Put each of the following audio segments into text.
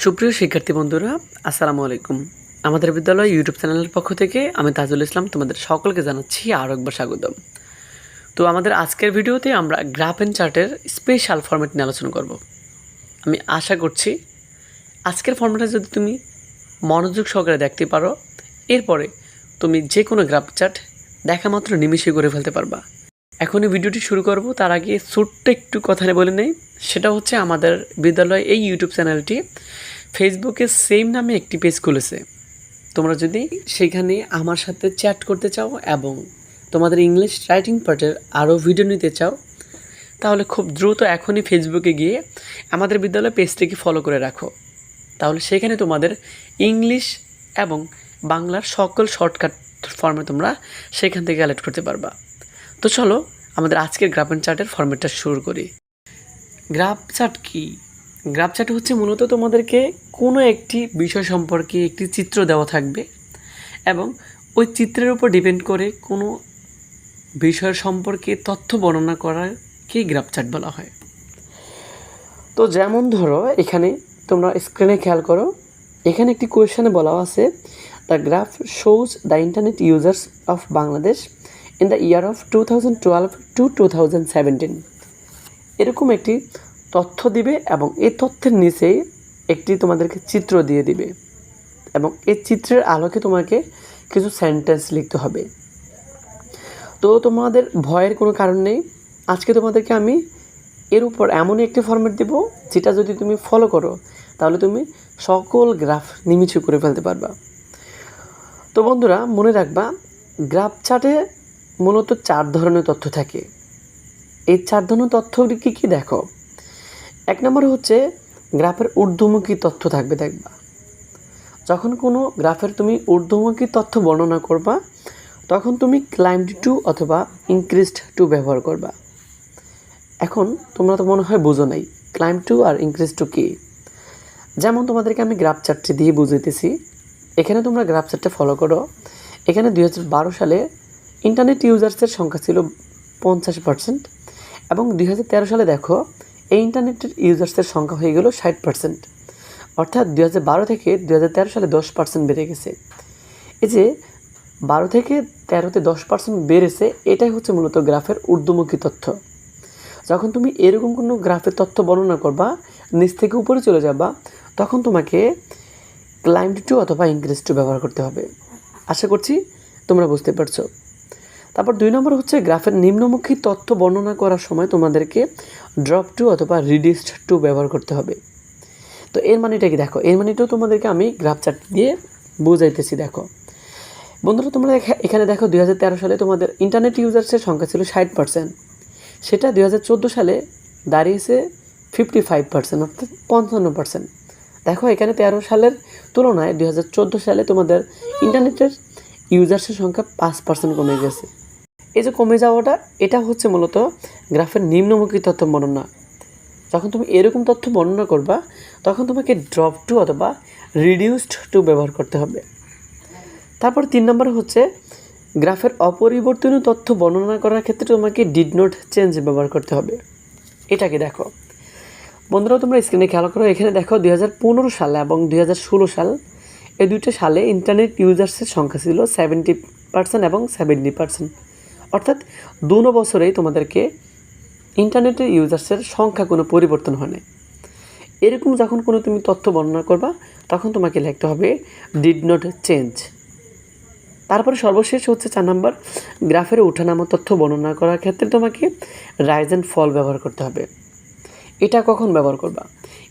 সুপ্রিয় শিক্ষার্থী বন্ধুরা, আসসালামু আলাইকুম। আমাদের বিদ্যালয় ইউটিউব চ্যানেলের পক্ষ থেকে আমি তাজুল ইসলাম তোমাদের সকলকে জানাচ্ছি আরও একবার স্বাগতম। তো আমাদের আজকের ভিডিওতে আমরা গ্রাফ অ্যান্ড চার্টের স্পেশাল ফরম্যাট নিয়ে আলোচনা করব। আমি আশা করছি আজকের ফরম্যাটে যদি তুমি মনোযোগ সহকারে দেখতে পারো, এরপরে তুমি যে কোনো গ্রাফ চার্ট দেখা মাত্র নিমিষে করে ফেলতে পারবা। এখনই ভিডিওটি শুরু করব, তার আগে ছোট্ট একটু কথা বলে নেই। সেটা হচ্ছে আমাদের বিদ্যালয় এই ইউটিউব চ্যানেলটি ফেসবুকে সেম নামে একটি পেজ খুলেছে। তোমরা যদি সেখানে আমার সাথে চ্যাট করতে চাও এবং তোমাদের ইংলিশ রাইটিং পার্টের আরও ভিডিও নিতে চাও, তাহলে খুব দ্রুত এখনই ফেসবুকে গিয়ে আমাদের বিদ্যালয় পেজটিকে ফলো করে রাখো। তাহলে সেখানে তোমাদের ইংলিশ এবং বাংলার সকল শর্টকাট ফর্মে তোমরা সেখান থেকে কালেক্ট করতে পারবা। তো চলো আমাদের আজকের গ্রাফ অ্যান্ড চার্টের ফরম্যাটটা শুরু করি। গ্রাফ চার্ট কি? গ্রাফ চার্ট হচ্ছে মূলত তোমাদেরকে কোনো একটি বিষয় সম্পর্কে একটি চিত্র দেওয়া থাকবে এবং ওই চিত্রের উপর ডিপেন্ড করে কোনো বিষয় সম্পর্কে তথ্য বর্ণনা করাকে গ্রাফ চার্ট বলা হয়। তো যেমন ধরো এখানে তোমরা স্ক্রিনে খেয়াল করো, এখানে একটি কোয়েশ্চেনে বলা আছে, the graph shows the internet users of Bangladesh in the year of 2012 to 2017। এরকম একটি তথ্য দিবে এবং এই তথ্যের নিচেই একটি তোমাদেরকে চিত্র দিয়ে দিবে এবং এই চিত্রের আলোকে তোমাকে কিছু সেন্টেন্স লিখতে হবে। তো তোমাদের ভয়ের কোনো কারণ নেই, আজকে তোমাদেরকে আমি এর উপর এমনই একটি ফরম্যাট দেব যেটা যদি তুমি ফলো করো তাহলে তুমি সকল গ্রাফ নিমিষে করে ফেলতে পারবা। তো বন্ধুরা মনে রাখবা, গ্রাফ চার্টে মূলত 4 ধরনের তথ্য থাকে। এই 4 ধরনের তথ্যগুলি কী কী দেখো। 1 নম্বরে হচ্ছে গ্রাফের ঊর্ধ্বমুখী তথ্য থাকবে। দেখবা যখন কোনো গ্রাফের তুমি ঊর্ধ্বমুখী তথ্য বর্ণনা করবা তখন তুমি ক্লাইম্বড টু অথবা ইনক্রিজড টু ব্যবহার করবা। এখন তোমরা তো মনে হয় বুঝো নাই ক্লাইম্ব টু আর ইনক্রিজ টু কী। যেমন তোমাদেরকে আমি গ্রাফ চার্টটি দিয়ে বুঝাইতেছি। এখানে তোমরা গ্রাফ চার্টটা ফলো করো। এখানে 2012 সালে ইন্টারনেট ইউজার্সের সংখ্যা ছিল 50% এবং 2013 সালে দেখো এই ইন্টারনেটের ইউজার্সের সংখ্যা হয়ে গেল 60%। অর্থাৎ 2012 থেকে 2013 সালে 10% বেড়ে গেছে। এই যে 12 থেকে 13-তে 10% বেড়েছে, এটাই হচ্ছে মূলত গ্রাফের ঊর্ধ্বমুখী তথ্য। যখন তুমি এরকম কোনো গ্রাফের তথ্য বর্ণনা করবা, নিচ থেকে উপরে চলে যাবা, তখন তোমাকে ক্লাইম্বড টু অথবা ইনক্রিজ টু ব্যবহার করতে হবে। আশা করছি তোমরা বুঝতে পারছো। তারপর 2 নম্বর হচ্ছে গ্রাফের নিম্নমুখী তথ্য বর্ণনা করার সময় তোমাদেরকে ড্রপ টু অথবা রিডিউসড টু ব্যবহার করতে হবে। তো এর মানেটা কি দেখো, এর মানেটাও তোমাদেরকে আমি গ্রাফ চার্ট দিয়ে বুঝাইতেছি। দেখো বন্ধুরা, তোমরা এখানে দেখো 2013 সালে তোমাদের ইন্টারনেট ইউজার্সের সংখ্যা ছিল 60%, সেটা 2014 সালে দাঁড়িয়েছে 55%, অর্থাৎ 55%। দেখো এখানে 13 সালের তুলনায় 2014 সালে তোমাদের ইন্টারনেটের ইউজার্সের সংখ্যা 5% কমে গেছে। এই যে কমে যাওয়াটা, এটা হচ্ছে মূলত গ্রাফের নিম্নমুখী তথ্য বর্ণনা। যখন তুমি এরকম তথ্য বর্ণনা করবা তখন তোমাকে ড্রপ টু অথবা রিডিউসড টু ব্যবহার করতে হবে। তারপর 3 নম্বরে হচ্ছে গ্রাফের অপরিবর্তনীয় তথ্য বর্ণনা করার ক্ষেত্রে তোমাকে ডিড নট চেঞ্জ ব্যবহার করতে হবে। এটাকে দেখো বন্ধুরা, তোমরা স্ক্রিনে খেয়াল করো। এখানে দেখো 2015 সাল এবং 2016 সাল, এই দুইটা সালে ইন্টারনেট ইউজার্সের সংখ্যা ছিল 70% এবং 70%। অর্থাৎ 2 বছরেই তোমাদেরকে ইন্টারনেটের ইউজার্সের সংখ্যা কোনো পরিবর্তন হয় না। এরকম যখন কোনো তুমি তথ্য বর্ণনা করবা তখন তোমাকে লিখতে হবে ডিড নট চেঞ্জ। তারপরে সর্বশেষ হচ্ছে 4 নম্বর, গ্রাফের ওঠানামা তথ্য বর্ণনা করার ক্ষেত্রে তোমাকে রাইজ অ্যান্ড ফল ব্যবহার করতে হবে। এটা কখন ব্যবহার করবা?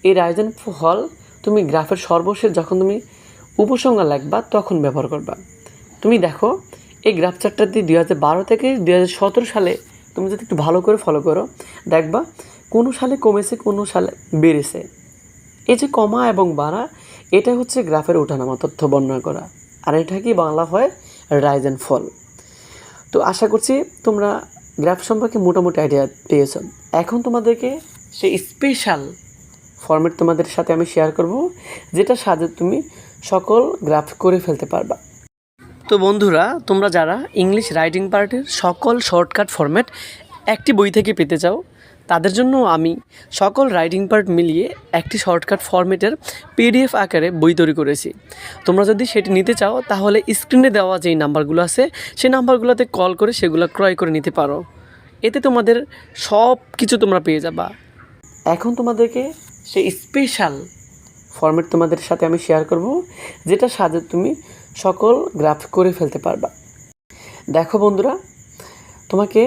এই রাইজ অ্যান্ড ফল তুমি গ্রাফের সর্বশেষ যখন তুমি উপসংহার লিখবা তখন ব্যবহার করবা। তুমি দেখো এই গ্রাফ চার্টটা দিয়ে 2012 থেকে 2017 সালে তুমি যদি একটু ভালো করে ফলো করো, দেখবা কোনো সালে কমেছে, কোনো সালে বেড়েছে। এই যে কমা এবং বাড়া, এটা হচ্ছে গ্রাফের ওঠানামা তথ্য বর্ণনা করা, আর এটাকেই বাংলা হয় রাইজ অ্যান্ড ফল। তো আশা করছি তোমরা গ্রাফ সম্পর্কে মোটামুটি আইডিয়া পেয়েছো। এখন তোমাদেরকে সেই স্পেশাল ফরম্যাট তোমাদের সাথে আমি শেয়ার করব, যেটা সাহায্যে তুমি সকল গ্রাফ করে ফেলতে পারবা। তো বন্ধুরা, তোমরা যারা ইংলিশ রাইটিং পার্টের সকল শর্টকাট ফরম্যাট একটি বই থেকে পেতে চাও, তাদের জন্য আমি সকল রাইটিং পার্ট মিলিয়ে একটি শর্টকাট ফরম্যাটের পিডিএফ আকারে বই তৈরি করেছি। তোমরা যদি সেটি নিতে চাও তাহলে স্ক্রিনে দেওয়া যেই নাম্বারগুলো আছে সেই নাম্বারগুলোতে কল করে সেগুলো ক্রয় করে নিতে পারো। এতে তোমাদের সব কিছু তোমরা পেয়ে যাবা। এখন তোমাদেরকে সেই স্পেশাল ফরম্যাট তোমাদের সাথে আমি শেয়ার করব, যেটার সাথে তুমি সকল গ্রাফ করে ফেলতে পারবা। দেখো বন্ধুরা, তোমাকে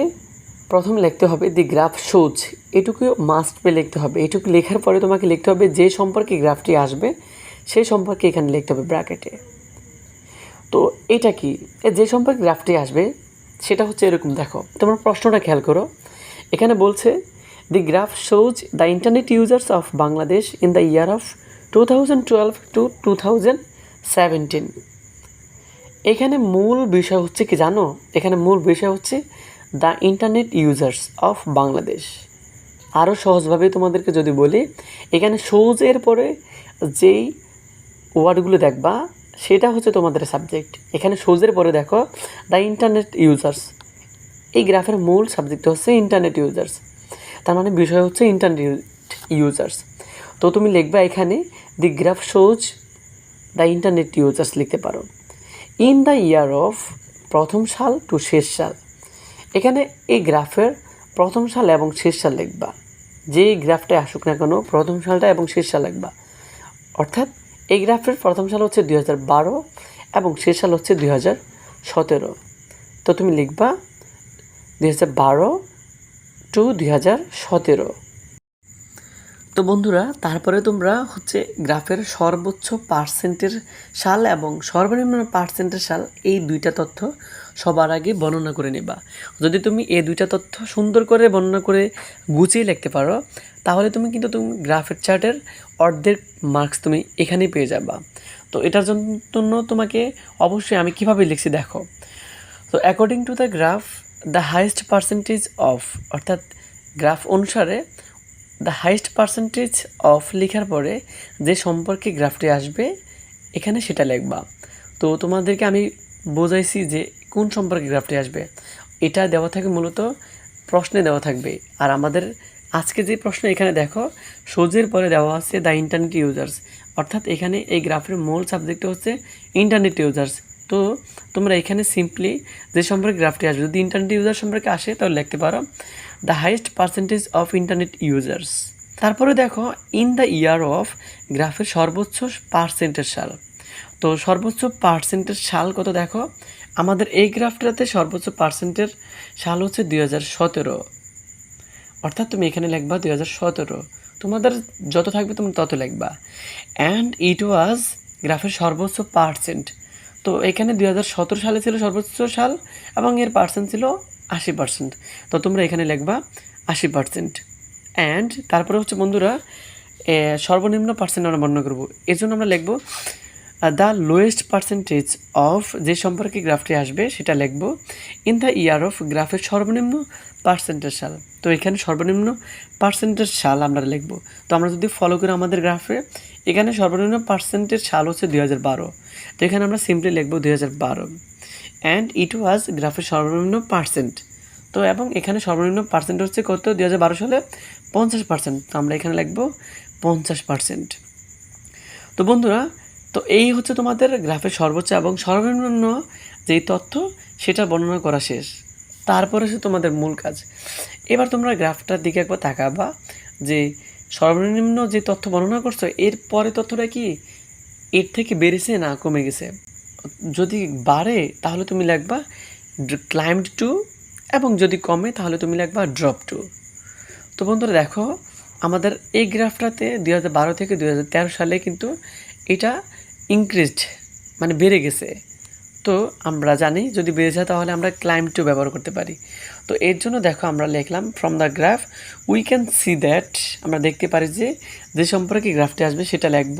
প্রথম লিখতে হবে দি গ্রাফ শোজ, এটুকু মাস্ট পে লিখতে হবে। এটুকু লেখার পরে তোমাকে লিখতে হবে যে সম্পর্কে গ্রাফটি আসবে সেই সম্পর্কে এখানে লিখতে হবে ব্র্যাকেটে। তো এটা কি, যে সম্পর্কে গ্রাফটি আসবে সেটা হচ্ছে এরকম। দেখো তোমরা প্রশ্নটা খেয়াল করো, এখানে বলছে the graph shows the internet users of Bangladesh in the year of 2012 to 2017। এখানে মূল বিষয় হচ্ছে কি জানো, এখানে মূল বিষয় হচ্ছে the internet users of Bangladesh. আরও সহজভাবে তোমাদেরকে যদি বলি, এখানে শোজের পরে যেই ওয়ার্ডগুলো দেখবা সেটা হচ্ছে তোমাদের সাবজেক্ট। এখানে শোজের পরে দেখো দ্য ইন্টারনেট ইউজার্স, এই গ্রাফের মূল সাবজেক্ট হচ্ছে ইন্টারনেট ইউজার্স, তার মানে বিষয় হচ্ছে ইন্টারনেট ইউজার্স। তো তুমি লিখবা এখানে the graph shows the internet users লিখতে পারো। ইন দ্য ইয়ার অফ, প্রথম সাল টু শেষ সাল। এখানে এই গ্রাফের প্রথম সাল এবং শেষ সাল লিখবা। যেই গ্রাফটায় আসুক না কেন প্রথম সালটা এবং শেষ সাল লিখবা। অর্থাৎ এই গ্রাফের প্রথম সাল হচ্ছে 2012 এবং শেষ সাল হচ্ছে 2017। তো তুমি লিখবা 2012 to 2017। তো বন্ধুরা, তারপরে তোমরা হচ্ছে গ্রাফের সর্বোচ্চ পার্সেন্টের সাল এবং সর্বনিম্ন পার্সেন্টের সাল, এই দুইটা তথ্য সবার আগে বর্ণনা করে নেবা। যদি তুমি এই দুইটা তথ্য সুন্দর করে বর্ণনা করে গুছিয়ে লিখতে পারো তাহলে তুমি গ্রাফের চার্টের অর্ধেক মার্কস তুমি এখানেই পেয়ে যাবা। তো এটার জন্য তোমাকে অবশ্যই আমি কিভাবে লিখছি দেখো। তো according to the graph the highest percentage of, অর্থাৎ গ্রাফ অনুসারে দ্য হাইয়েস্ট পার্সেন্টেজ অফ লেখার পরে যে সম্পর্কে গ্রাফটি আসবে এখানে সেটা লিখবা। তো তোমাদেরকে আমি বোঝাইছি যে কোন সম্পর্কে গ্রাফটি আসবে, এটা দেওয়া থাকে মূলত প্রশ্নে দেওয়া থাকবে। আর আমাদের আজকে যে প্রশ্ন এখানে দেখো, সোজের পরে দেওয়া আছে দ্য ইন্টারনেট ইউজার্স, অর্থাৎ এখানে এই গ্রাফের মূল সাবজেক্ট হচ্ছে ইন্টারনেট ইউজার্স। তো তোমরা এখানে সিম্পলি যে সম্পর্কে গ্রাফটি আসবে, যদি ইন্টারনেট ইউজার সম্পর্কে আসে তাহলে লিখতে পারো the highest percentage of internet users. তারপরে দেখো ইন দ্য ইয়ার অফ, গ্রাফের সর্বোচ্চ পার্সেন্টের সাল। তো সর্বোচ্চ পার্সেন্টের সাল কত দেখো, আমাদের এই গ্রাফটাতে সর্বোচ্চ পার্সেন্টের সাল হচ্ছে 2017। অর্থাৎ তুমি এখানে লিখবা 2017, তোমাদের যত থাকবে তুমি তত লিখবা। অ্যান্ড ইট ওয়াজ, গ্রাফের সর্বোচ্চ পার্সেন্ট। তো এখানে 2017 সালে ছিল সর্বোচ্চ সাল এবং এর পার্সেন্ট ছিল 80%। তো তোমরা এখানে লিখবা 80%। অ্যান্ড তারপরে হচ্ছে বন্ধুরা সর্বনিম্ন পার্সেন্ট আমরা বর্ণনা করবো, এর জন্য আমরা লিখবো দ্য লোয়েস্ট পার্সেন্টেজ অফ, যে সম্পর্কে গ্রাফটি আসবে সেটা লিখব ইন দ্য ইয়ার অফ, গ্রাফের সর্বনিম্ন পার্সেন্টের সাল। তো এখানে সর্বনিম্ন পার্সেন্টের সাল আমরা লিখব। তো আমরা যদি ফলো করি আমাদের গ্রাফে, এখানে সর্বনিম্ন পার্সেন্টের সাল হচ্ছে 2012। তো এখানে আমরা সিম্পলি লিখব 2012। অ্যান্ড ইট ওয়াজ, গ্রাফের সর্বনিম্ন পার্সেন্ট। তো এবং এখানে সর্বনিম্ন পার্সেন্ট হচ্ছে কত, 2012 সালে 50%। তো আমরা এখানে লিখব 50%। তো বন্ধুরা, তো এই হচ্ছে তোমাদের গ্রাফের সর্বোচ্চ এবং সর্বনিম্ন যেই তথ্য সেটা বর্ণনা করা শেষ। তারপরে সে তোমাদের মূল কাজ। এবার তোমরা গ্রাফটার দিকে একবার তাকাবা যে সর্বনিম্ন যে তথ্য বর্ণনা করছো এর পরে তথ্যটা কি এর থেকে বেড়েছে না কমে গেছে। যদি বাড়ে তাহলে তুমি লিখবা ক্লাইম্বড টু, এবং যদি কমে তাহলে তুমি লিখবা ড্রপ টু। তো বন্ধুরা দেখো, আমাদের এই গ্রাফটাতে 2012 থেকে 2013 সালে কিন্তু এটা ইনক্রিজড, মানে বেড়ে গেছে। তো আমরা জানি যদি বেড়ে যায় তাহলে আমরা ক্লাইম্ব টু ব্যবহার করতে পারি। তো এর জন্য দেখো আমরা লিখলাম from the graph we can see that, আমরা দেখতে পারি যে সম্পর্কে গ্রাফটি আসবে সেটা লিখব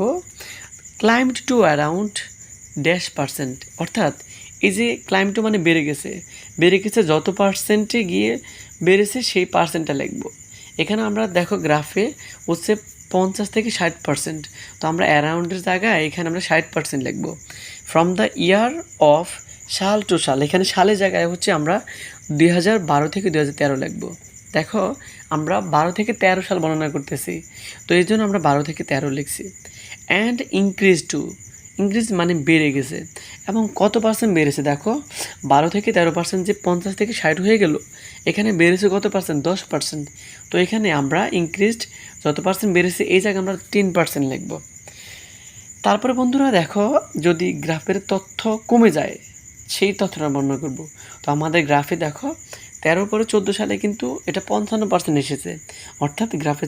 ক্লাইম্ব টু অ্যারাউন্ড %, অর্থাৎ এই যে ক্লাইম্ব টু মানে বেড়ে গেছে যত পার্সেন্টে গিয়ে বেড়েছে সেই পার্সেন্টটা লিখব। এখানে আমরা দেখো গ্রাফে হচ্ছে 50 থেকে 60%। তো আমরা অ্যারাউন্ডের জায়গায় এখানে আমরা 60% লিখব। ফ্রম দ্য ইয়ার অফ, সাল টু সাল, এখানে সালের জায়গায় হচ্ছে আমরা 2012 থেকে 2013 লিখব। দেখো আমরা 12 থেকে 13 সাল বর্ণনা করতেছি, তো এই জন্য আমরা 12 থেকে 13 লিখছি। অ্যান্ড ইনক্রিজ মানে বেড়ে গেছে, এবং কত পার্সেন্ট বেড়েছে দেখো, 12 থেকে 13% যে 50 থেকে 60 হয়ে গেল, এখানে বেড়েছে কত পার্সেন্ট, 10%। তো এখানে আমরা ইনক্রিজড যত পার্সেন্ট বেড়েছে এই জায়গায় আমরা 10% লিখব। তারপরে বন্ধুরা দেখো, যদি গ্রাফের তথ্য কমে যায় সেই তথ্যটা বর্ণনা করব। তো আমাদের গ্রাফে দেখো 13 পরে 14 সালে কিন্তু এটা 55% এসেছে, অর্থাৎ গ্রাফে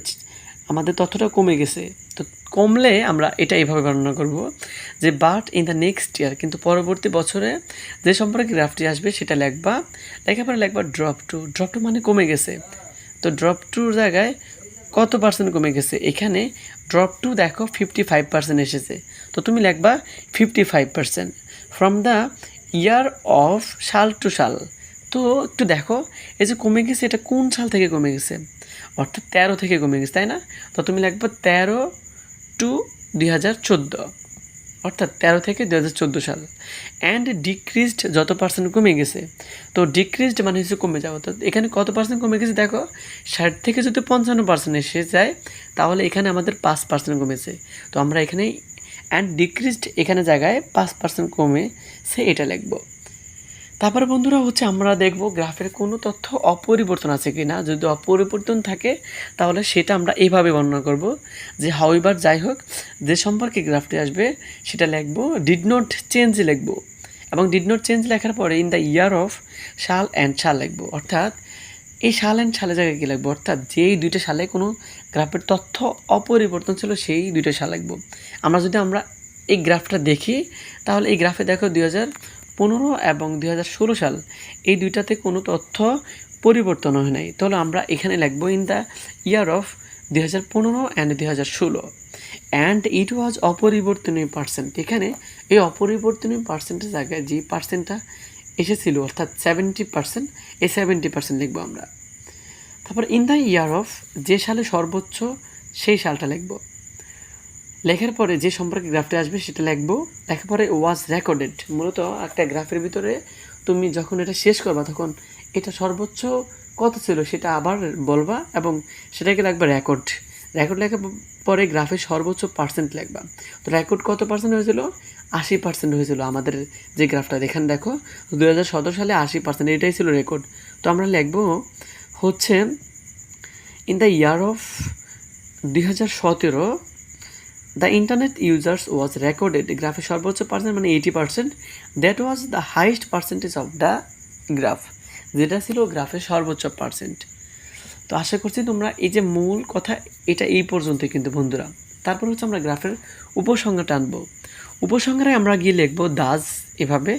আমাদের তথ্যটা কমে গেছে। তো কমলে আমরা এটা এইভাবে বর্ণনা করব যে but in the next year, কিন্তু পরবর্তী বছরে যে সম্পর্কে গ্রাফটি আসবে সেটা লিখবা, লেখার পরে লিখবা ড্রপ টু মানে কমে গেছে। তো ড্রপ টুর জায়গায় কত পার্সেন্ট কমে গেছে, এখানে ড্রপ টু দেখো 55% এসেছে, তো তুমি লিখবা 55% ফ্রম দ্য ইয়ার অফ সাল টু সাল। তো একটু দেখো এই যে কমে গেছে, এটা কোন সাল থেকে কমে গেছে, অর্থাৎ 13 থেকে কমে গেছে, তাই না? তো তুমি লিখবা 13 টু 2014, অর্থাৎ 13 থেকে 2014 সাল। অ্যান্ড ডিক্রিজড যত পার্সেন্ট কমে গেছে, তো ডিক্রিজড মানে হচ্ছে কমে যাওয়া। তো এখানে কত পার্সেন্ট কমে গেছে দেখো, 60 থেকে যদি 55% এসে যায় তাহলে এখানে আমাদের 5% কমেছে। তো আমরা এখানে অ্যান্ড ডিক্রিজড এখানে জায়গায় 5% কমেছে এটা লিখব। তারপরে বন্ধুরা হচ্ছে আমরা দেখব গ্রাফের কোনো তথ্য অপরিবর্তন আছে কি না। যদি অপরিবর্তন থাকে তাহলে সেটা আমরা এইভাবে বর্ণনা করব যে হাউএভার, যাই হোক, যে সম্পর্কে গ্রাফটি আসবে সেটা লিখব ডিড নট চেঞ্জ লিখব, এবং ডিড নট চেঞ্জ লেখার পরে ইন দ্য ইয়ার অফ সাল অ্যান্ড সাল লিখব, অর্থাৎ এই সাল অ্যান্ড সালের জায়গায় কী লিখব, অর্থাৎ যেই দুইটা সালে কোনো গ্রাফের তথ্য অপরিবর্তন ছিল সেই দুইটা সাল লিখব। আমরা এই গ্রাফটা দেখি তাহলে এই গ্রাফে দেখো 2015 এবং 2016 সাল এই দুইটাতে কোনো তথ্য পরিবর্তন হয় নাই, তাহলে আমরা এখানে লিখব in the year of 2015 and 2016 and it was অপরিবর্তনীয় পার্সেন্ট। এখানে এই অপরিবর্তনীয় পার্সেন্টের জায়গায় যে পার্সেন্টটা এসেছিল অর্থাৎ 70%, এই 70% লিখব আমরা। তারপর ইন দ্য ইয়ার অফ, যে সালে সর্বোচ্চ সেই সালটা লিখব, লেখার পরে যে সম্পর্কে গ্রাফটি আসবে সেটা লিখব, লেখার পরে ওয়াজ রেকর্ডেড। মূলত একটা গ্রাফের ভিতরে তুমি যখন এটা শেষ করবা তখন এটা সর্বোচ্চ কত ছিল সেটা আবার বলবা এবং সেটাকে লিখবা রেকর্ড লেখার পরে গ্রাফের সর্বোচ্চ পার্সেন্ট লিখবা। তো রেকর্ড কত পার্সেন্ট হয়েছিল, 80% হয়েছিল আমাদের যে গ্রাফটা এখানে দেখো 2017 সালে 80%, এটাই ছিল রেকর্ড। তো আমরা লিখব হচ্ছে in the year of 2017 the internet users was recorded, গ্রাফের সর্বোচ্চ পার্সেন্ট মানে 80%, that was the highest percentage of the graph, যেটা ছিল গ্রাফের সর্বোচ্চ পার্সেন্ট। তো আশা করছি তোমরা এই যে মূল কথা এটা এই পর্যন্ত কিন্তু বন্ধুরা। তারপর হচ্ছে আমরা গ্রাফের উপসংহারটা আনবো। উপসংহারে আমরা গিয়ে লিখবো দাস, এভাবে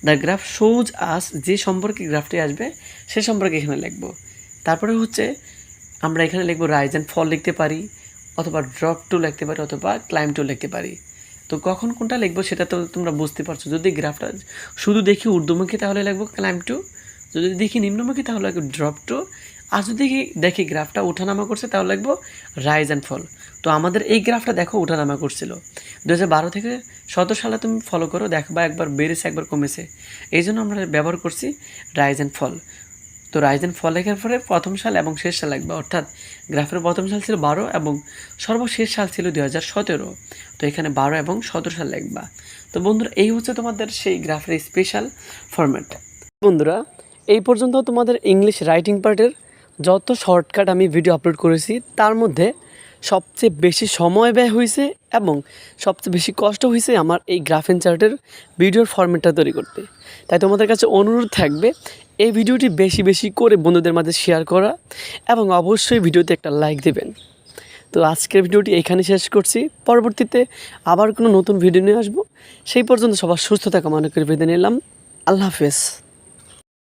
দ্য গ্রাফ শোজ আস, যে সম্পর্কে গ্রাফটি আসবে সে সম্পর্কে এখানে লিখবো। তারপরে হচ্ছে আমরা এখানে লিখবো রাইজ অ্যান্ড ফল লিখতে পারি, অথবা ড্রপ টু লিখতে পারি, অথবা ক্লাইম টু লিখতে পারি। তো কখন কোনটা লিখবো সেটা তো তোমরা বুঝতে পারছো। যদি গ্রাফটা শুধু দেখি ঊর্ধ্বমুখী তাহলে লিখবো ক্লাইম টু, যদি দেখি নিম্নমুখী তাহলে লিখবো ড্রপ টু, আর যদি দেখি গ্রাফটা ওঠানামা করছে তাহলে লিখবো রাইজ অ্যান্ড ফল। তো আমাদের এই গ্রাফটা দেখো ওঠানামা করছিল, 2012 থেকে 17 সালে তুমি ফলো করো, দেখবা একবার বেড়েছে একবার কমেছে, এই জন্য আমরা ব্যবহার করছি রাইজ অ্যান্ড ফল। তো রাইজ অ্যান্ড ফল লেখার পরে প্রথম সাল এবং শেষ সাল লিখবা, অর্থাৎ গ্রাফের প্রথম সাল ছিল 12 এবং সর্বশেষ সাল ছিল 2017, তো এখানে 12 এবং 17 সাল লিখবা। তো বন্ধুরা এই হচ্ছে তোমাদের সেই গ্রাফের স্পেশাল ফরম্যাট। বন্ধুরা এই পর্যন্ত তোমাদের ইংলিশ রাইটিং পার্টের যত শর্টকাট আমি ভিডিও আপলোড করেছি তার মধ্যে সবচেয়ে বেশি সময় ব্যয় হয়েছে এবং সবচেয়ে বেশি কষ্ট হয়েছে আমার এই গ্রাফ অ্যান্ড চার্টের ভিডিওর ফরম্যাটটা তৈরি করতে। তাই তোমাদের কাছে অনুরোধ থাকবে এই ভিডিওটি বেশি বেশি করে বন্ধুদের মাঝে শেয়ার করা এবং অবশ্যই ভিডিওতে একটা লাইক দেবেন। তো আজকের ভিডিওটি এখানে শেষ করছি, পরবর্তীতে আবার কোনো নতুন ভিডিও নিয়ে আসবো। সেই পর্যন্ত সবার সুস্থতা কামনা করে বিদায় নিলাম। আল্লাহ হাফেজ।